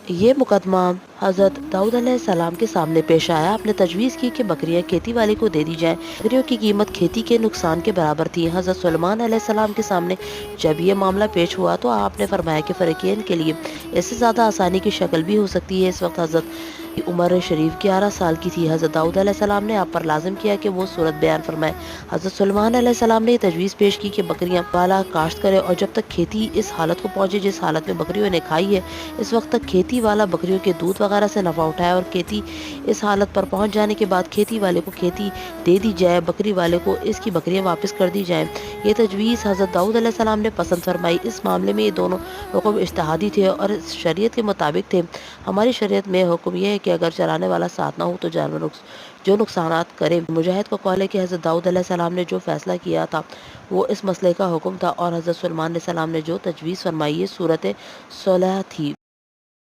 ये मुकदमा हज़रत दाऊद अलैहिस्सलाम के सामने पेश आया। आपने तजवीज़ की कि बकरियां खेती वाले को दे दी जाएं। बकरियों की कीमत खेती के नुकसान के बराबर थी। हज़रत सुलेमान अलैहिस्सलाम के सामने जब ये मामला पेश हुआ तो आपने फरमाया कि फ़रीक़ैन के लिए इससे ज़्यादा आसानी की शक्ल भी हो सकती है। इस वक्त हज़रत की उम्र शरीफ 11 साल की थी। हज़रत दाऊद अलैहिस्सलाम ने आप पर लाजिम किया कि वो सूरत बयान फरमाए। हज़रत सुलेमान अलैहिस्सलाम ने तजवीज़ पेश की कि बकरियां वाला काश्त करे और जब तक खेती इस हालत को पहुंचे जिस हालत में बकरियों ने खाई है, इस वक्त तक खेती वाला बकरियों के दूध वगैरह से नफ़ा उठाए और खेती इस हालत पर पहुंच जाने के बाद खेती वाले को खेती दे दी जाए, बकरी वाले को इसकी बकरियां वापस कर दी जाएं। ये तजवीज़ हज़रत दाऊद अलैहिस्सलाम ने पसंद फरमाई। इस मामले में ये दोनों हुक्म इज्तिहादी थे और शरीयत के मुताबिक थे। हमारी शरीयत में हुक्म यह है कि अगर चराने वाला साथ ना हो तो जानवर जो नुकसानात करे। मुजाहिद का कौल है कि हज़रत दाऊद अलैहिस्सलाम ने जो फैसला किया था वो इस मसले का हुक्म था और हज़रत सुलेमान अलैहिस्सलाम ने जो तजवीज़ फरमाई ये सूरत सुलह थी।